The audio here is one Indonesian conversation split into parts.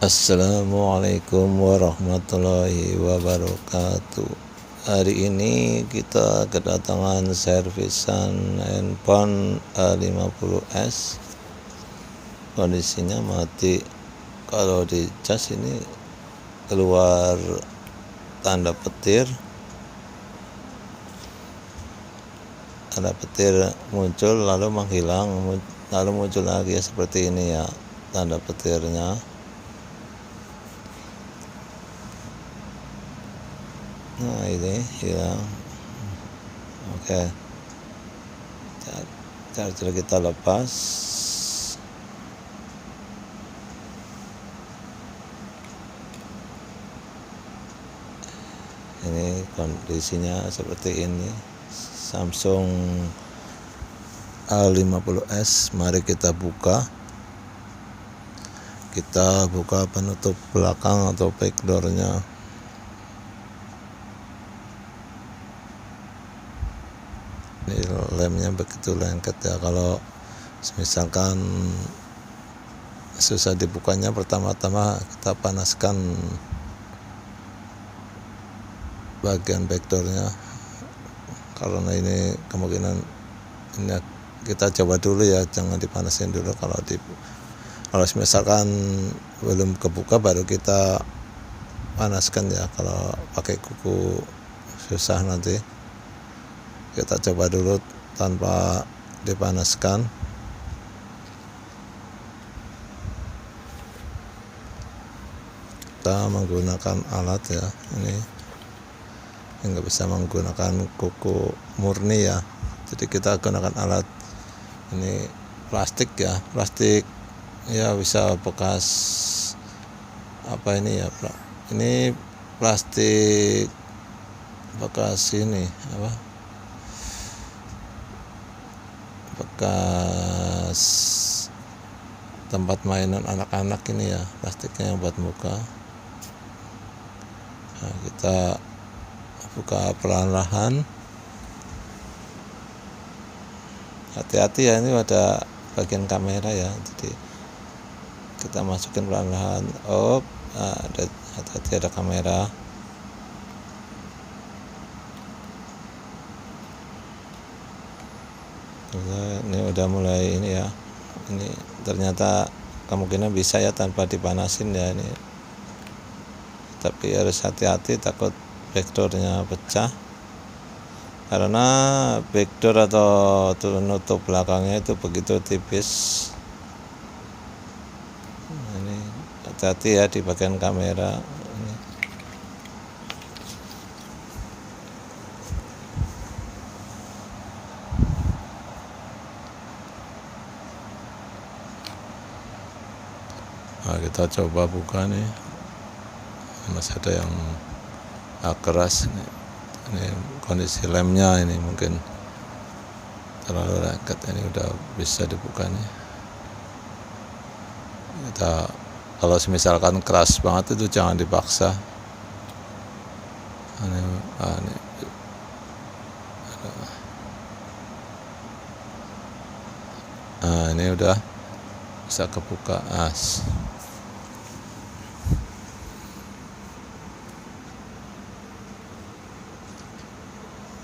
Assalamualaikum warahmatullahi wabarakatuh. Hari ini kita kedatangan servisan handphone A50s. Kondisinya mati. Kalau di cas ini keluar tanda petir, muncul lalu menghilang, lalu muncul lagi seperti ini ya, tanda petirnya. Nah, ini hilang. Oke, charger kita lepas. Ini kondisinya seperti ini. Samsung A50s. Mari kita buka. Kita buka penutup belakang atau backdoornya. Ini lemnya begitu lengket ya. Kalau misalkan susah dibukanya, pertama-tama kita panaskan bagian backdoornya, karena ini kemungkinan ini kita coba dulu ya, jangan dipanasin dulu. Kalau misalkan belum kebuka baru kita panaskan ya. Kalau pakai kuku susah nanti. Kita coba dulu tanpa dipanaskan. Kita menggunakan alat ya, ini nggak bisa menggunakan kuku murni ya, jadi kita gunakan alat. Ini plastik ya, bisa bekas apa ini ya, ini plastik bekas ini apa, bekas tempat mainan anak-anak ini ya, plastiknya yang buat muka. Nah, kita buka perlahan-lahan. Hati-hati ya, ini ada bagian kamera ya, jadi kita masukin perlahan-lahan. Hati-hati ada kamera. Ini udah mulai ini ya. Ini ternyata kemungkinan bisa ya tanpa dipanasin ya ini. Tapi harus hati-hati, takut backdoornya pecah, karena backdoor atau penutup belakangnya itu begitu tipis. Ini hati-hati ya di bagian kamera ini. Nah, kita coba buka nih. Masih ada yang keras nih. Ini kondisi lemnya ini mungkin terlalu lengket. Ini udah bisa dibuka nih. Kita kalau misalkan keras banget itu jangan dipaksa. Ini udah bisa kebuka.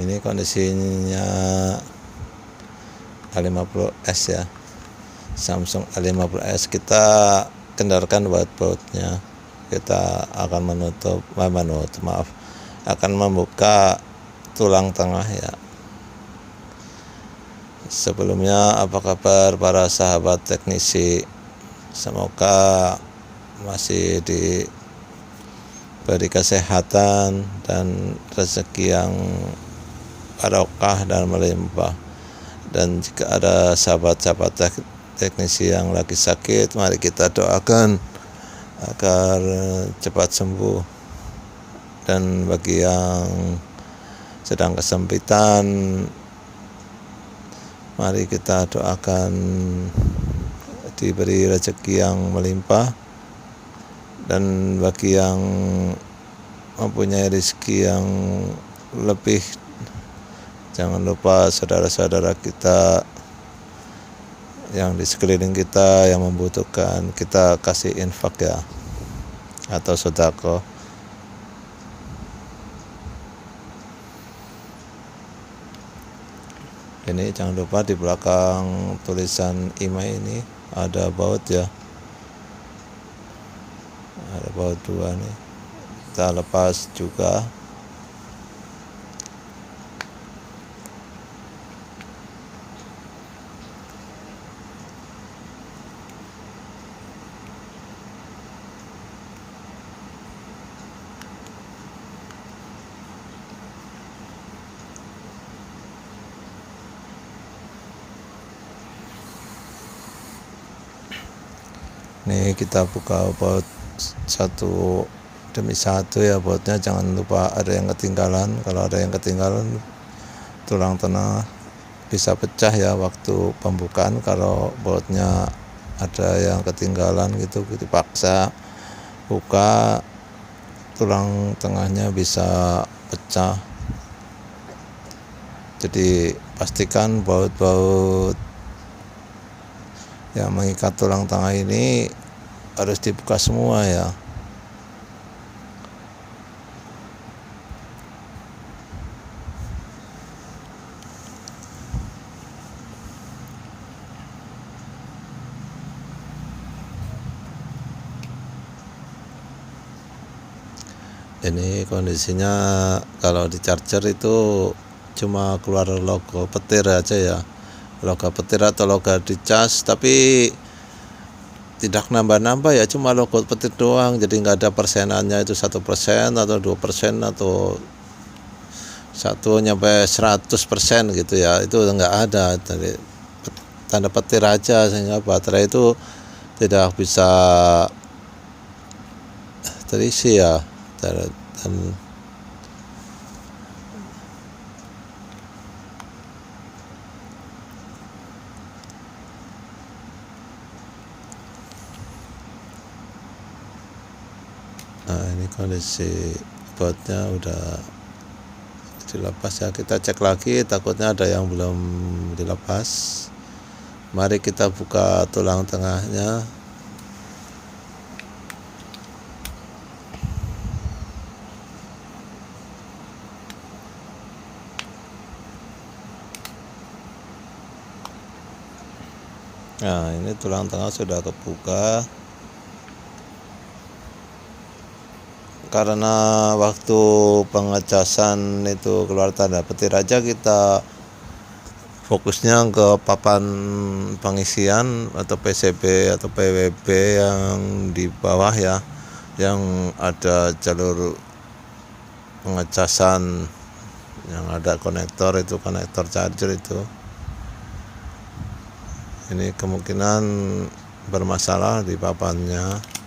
Ini kondisinya A50s ya, Samsung A50s. Kita kendarakan baut-bautnya. Kita akan akan membuka tulang tengah ya. Sebelumnya, apa kabar para sahabat teknisi? Semoga masih diberi kesehatan dan rezeki yang barokah dan melimpah. Dan jika ada sahabat-sahabat teknisi yang lagi sakit, mari kita doakan agar cepat sembuh. Dan bagi yang sedang kesempitan, mari kita doakan diberi rezeki yang melimpah. Dan bagi yang mempunyai rezeki yang lebih, jangan lupa saudara-saudara kita yang di sekeliling kita yang membutuhkan, kita kasih infak ya. atau sodako. Ini jangan lupa di belakang tulisan IMEI ini ada baut ya, ada baut 2 nih, kita lepas juga. Nih kita buka baut satu demi satu ya, bautnya jangan lupa ada yang ketinggalan. Kalau ada yang ketinggalan, tulang tengah bisa pecah ya waktu pembukaan. Kalau bautnya ada yang ketinggalan gitu, dipaksa buka, tulang tengahnya bisa pecah. Jadi pastikan baut-baut yang mengikat tulang tengah ini harus dibuka semua ya. Ini kondisinya kalau di charger itu cuma keluar logo petir aja ya, logo petir atau logo di cas, tapi tidak nambah-nambah ya, cuma logo petir doang. Jadi nggak ada persenannya, itu 1% atau 2% atau 1-100% gitu ya, itu nggak ada. Jadi tanda petir aja, sehingga baterai itu tidak bisa terisi ya. Dan nah, ini kondisi bautnya udah dilepas ya. Kita cek lagi, takutnya ada yang belum dilepas. Mari kita buka tulang tengahnya. Nah, ini tulang tengah sudah kebuka. Karena waktu pengecasan itu keluar tanda petir aja, kita fokusnya ke papan pengisian atau PCB atau PWB yang di bawah ya, yang ada jalur pengecasan, yang ada konektor, itu konektor charger itu. Ini kemungkinan bermasalah di papannya.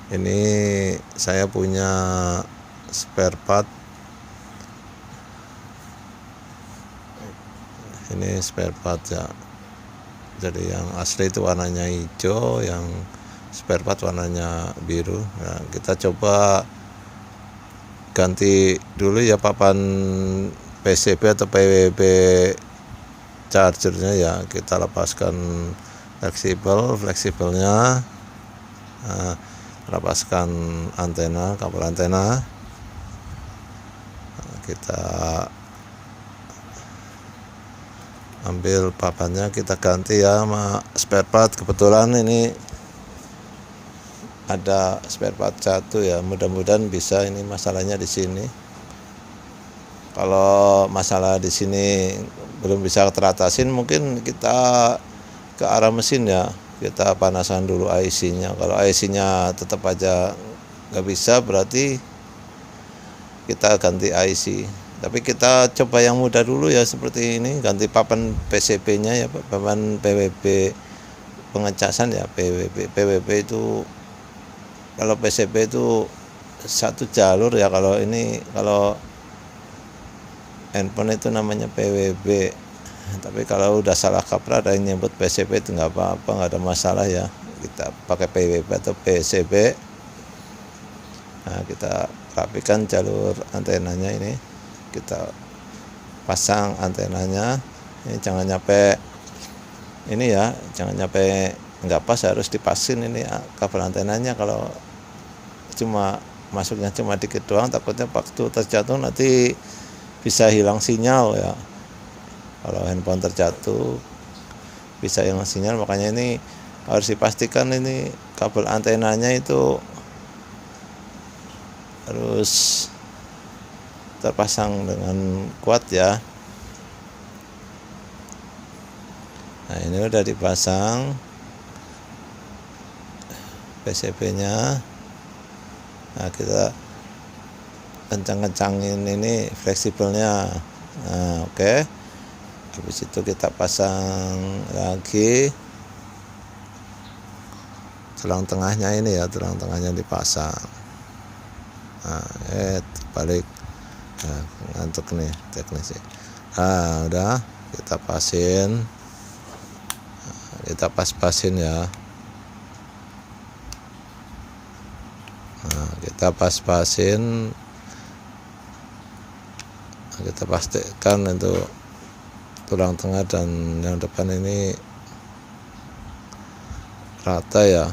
Ini saya punya spare part. Ini spare part ya. Jadi yang asli itu warnanya hijau, yang spare part warnanya biru. Nah, kita coba ganti dulu ya papan PCB atau PWB chargernya ya. Kita lepaskan fleksibelnya. Nah, lepaskan antena, kabel antena. Nah, kita ambil papannya, kita ganti ya sama spare part. Kebetulan ini ada spare part 1 ya, mudah-mudahan bisa. Ini masalahnya di sini. Kalau masalah di sini belum bisa teratasin, mungkin kita ke arah mesin ya, kita panaskan dulu IC-nya. Kalau IC-nya tetap aja nggak bisa, berarti kita ganti IC. Tapi kita coba yang mudah dulu ya, seperti ini, ganti papan PCB-nya ya, papan PWB pengecasan ya. PWB itu, kalau PCB itu satu jalur ya. Kalau ini, kalau handphone itu namanya PWB. Tapi kalau udah salah kaprah ada yang nyebut PCB, itu nggak apa-apa, nggak ada masalah ya. Kita pakai PWB atau PCB. Nah, kita rapikan jalur antenanya ini, kita pasang antenanya. Ini jangan nyampe ini ya, jangan nyampe nggak pas, harus dipasin ini kabel antenanya. Kalau cuma masuknya cuma dikit doang, takutnya waktu terjatuh nanti bisa hilang sinyal ya. Kalau handphone terjatuh bisa hilang sinyal, makanya ini harus dipastikan ini kabel antenanya itu harus terpasang dengan kuat ya. Nah, ini udah dipasang PCB-nya. Nah, kita kencang-kencangin ini fleksibelnya. Nah, oke. Habis itu kita pasang lagi tulang tengahnya ini ya, tulang tengahnya dipasang. Nah, balik. Nah, ngantuk nih teknisi. Nah, udah kita pasin. Kita pas-pasin ya. Nah, kita pas-pasin. Kita pastikan untuk tulang tengah dan yang depan ini rata ya.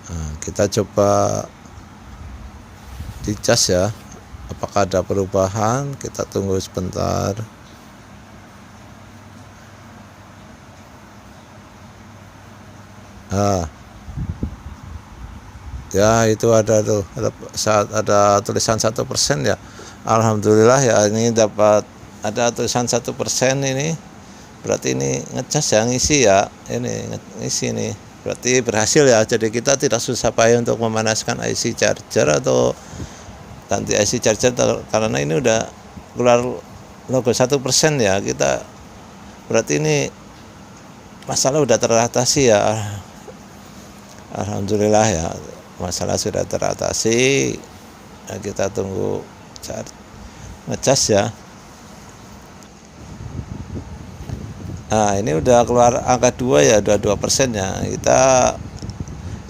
Nah, kita coba dicas ya, apakah ada perubahan. Kita tunggu sebentar. Nah, ya itu ada tuh, saat ada tulisan 1% ya. Alhamdulillah ya, ini dapat ada tulisan 1% ini, berarti ini ngecas ya, ngisi ya, ini ngisi nih, berarti berhasil ya. Jadi kita tidak susah payah untuk memanaskan IC charger atau ganti IC charger, karena ini udah keluar logo 1% ya. Kita berarti ini masalah udah teratasi ya. Alhamdulillah ya, masalah sudah teratasi. Nah, kita tunggu ngecas ya. Nah, ini udah keluar angka 2 ya, udah 2% ya. Kita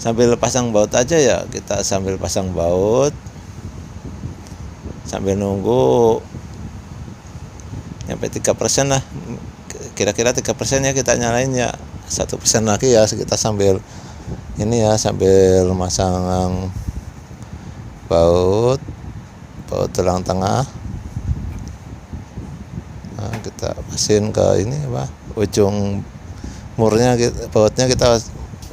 sambil pasang baut aja ya, kita sambil pasang baut sambil nunggu sampai 3% lah, kira-kira 3% ya. Kita nyalain ya, 1% lagi ya. Kita sambil ini ya, sambil masang baut tulang tengah. Nah, kita pasin ke ini apa, ujung murnya, bautnya kita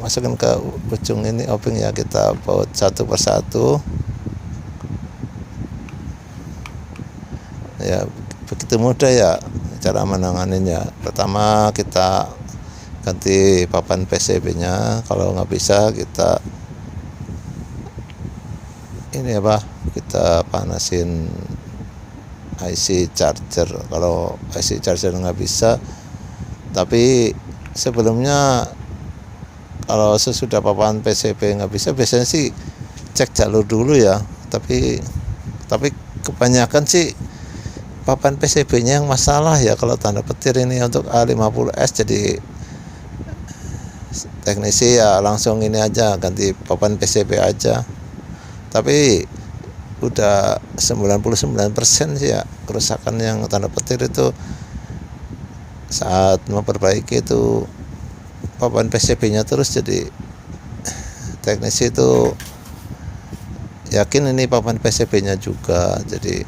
masukin ke ujung ini obeng ya. Kita baut satu persatu ya. Begitu mudah ya cara menanganinya. Pertama kita ganti papan PCB-nya. Kalau nggak bisa kita ini apa, kita panasin IC charger. Kalau IC charger nggak bisa, tapi sebelumnya kalau sesudah papan PCB nggak bisa, biasanya sih cek jalur dulu ya. Tapi kebanyakan sih papan PCB-nya yang masalah ya. Kalau tanda petir ini untuk A50S, jadi teknisi ya langsung ini aja, ganti papan PCB aja. Tapi udah 99% sih ya kerusakan yang tanda petir itu. Saat memperbaiki itu papan PCB-nya terus, jadi teknisi itu yakin ini papan PCB-nya juga. Jadi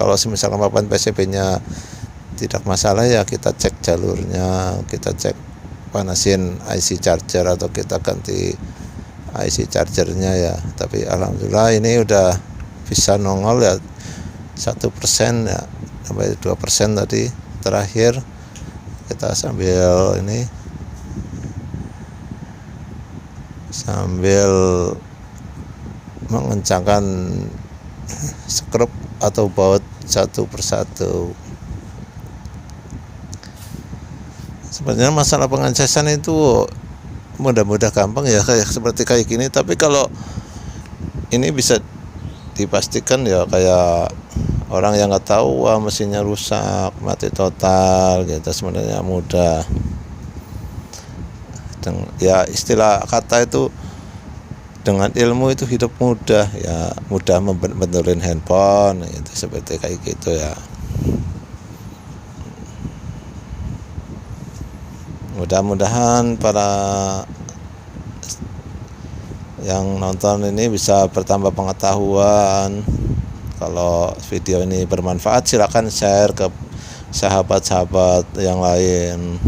kalau misalkan papan PCB-nya tidak masalah ya, kita cek jalurnya, kita cek panasin IC charger atau kita ganti IC chargernya ya. Tapi alhamdulillah ini udah bisa nongol ya, 1% ya, sampai 2% tadi terakhir. Kita sambil ini, sambil mengencangkan skrup atau baut satu persatu. Sebenarnya masalah pengecasan itu mudah-mudah gampang ya, kayak seperti kayak gini. Tapi kalau ini bisa dipastikan ya, kayak orang yang nggak tahu, wah mesinnya rusak, mati total gitu, sebenarnya mudah. Dan ya istilah kata itu dengan ilmu itu hidup mudah ya, mudah membenerin handphone itu seperti kayak gitu ya. Mudah-mudahan para yang nonton ini bisa bertambah pengetahuan. Kalau video ini bermanfaat, silakan share ke sahabat-sahabat yang lain,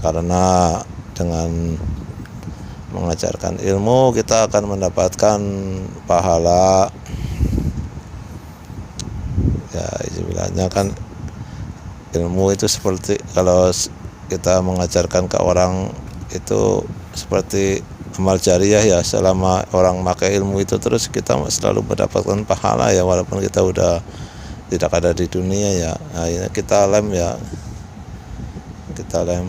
karena dengan mengajarkan ilmu kita akan mendapatkan pahala ya. Istilahnya kan ilmu itu seperti, kalau kita mengajarkan ke orang itu seperti amal jariah ya. Selama orang pakai ilmu itu terus, kita selalu mendapatkan pahala ya, walaupun kita udah tidak ada di dunia ya. Nah, ini kita lem ya, kita lem.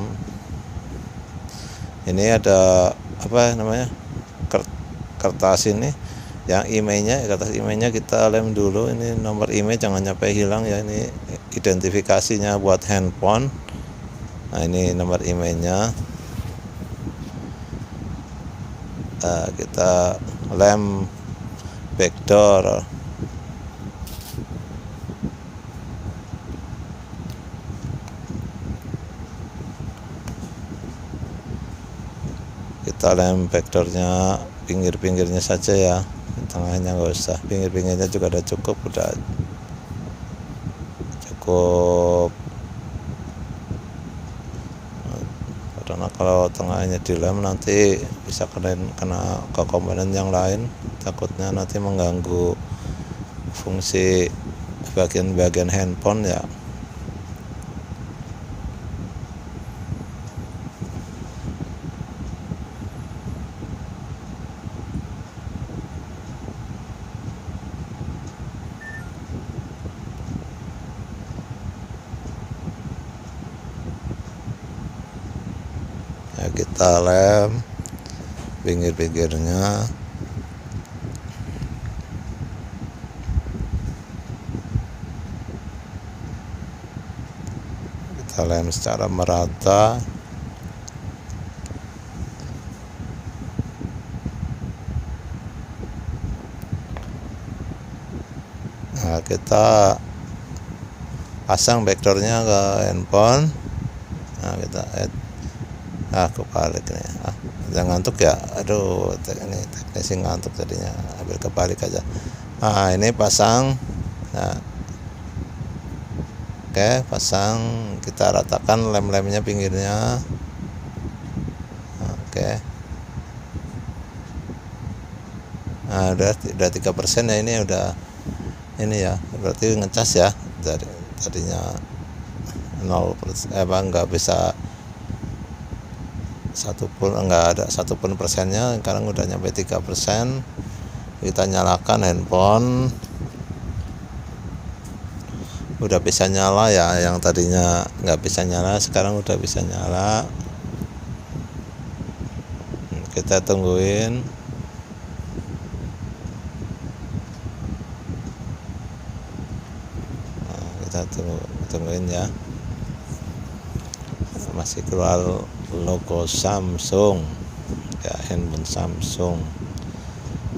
Ini ada apa namanya, kertas ini yang emailnya, kertas emailnya kita lem dulu. Ini nomor email jangan sampai hilang ya, ini identifikasinya buat handphone. Nah, ini nomor emailnya. Kita lem backdoor. Kita lem backdoornya pinggir-pinggirnya saja ya, tengahnya nggak usah. Pinggir-pinggirnya juga udah cukup, karena kalau tengahnya dilem nanti bisa kena ke komponen yang lain, takutnya nanti mengganggu fungsi bagian-bagian handphone ya. Kita lem pinggir-pinggirnya. Kita lem secara merata. Nah, kita pasang backdoornya ke handphone. Nah, kita kebalik nih. Jangan ngantuk ya, aduh ini teknisi ngantuk jadinya, ambil kebalik aja. Nah, ini pasang. Nah, oke, pasang. Kita ratakan lem-lemnya pinggirnya. Oke. Nah, udah 3% ya, ini udah ini ya, berarti ngecas ya. Dari tadinya 0%, nggak bisa nggak ada satupun persennya, sekarang udah nyampe 3%. Kita nyalakan handphone, udah bisa nyala ya. Yang tadinya nggak bisa nyala sekarang udah bisa nyala. Kita tungguin. Nah, kita tungguin ya, masih keluar logo Samsung ya, handphone Samsung,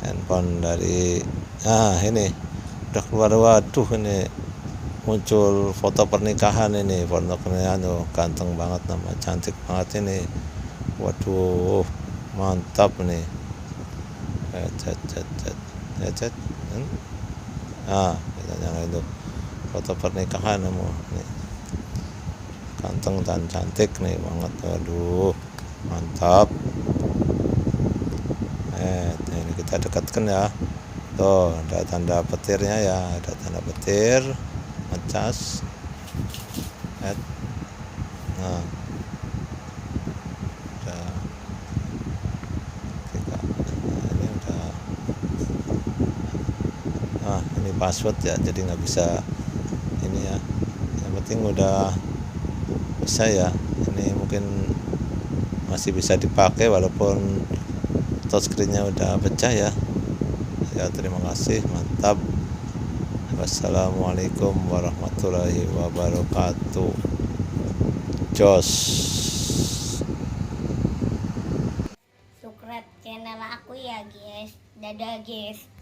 handphone dari ini udah keluar. Waduh, ini muncul foto pernikahan. Ini foto pernikahan tuh, ganteng banget, nama cantik banget ini. Waduh, mantap nih. Kita nyalain itu foto pernikahan nih. Ganteng dan cantik nih banget. Waduh, mantap. Ini kita dekatkan ya. Tuh, ada tanda petirnya ya, ada tanda petir ngecas. Nah, udah ini udah. Ini password ya, jadi nggak bisa ini ya. Yang penting udah bisa ya. Ini mungkin masih bisa dipakai walaupun touchscreen-nya udah pecah ya. Terima kasih, mantap. Wassalamualaikum warahmatullahi wabarakatuh. Jos. Dadah guys.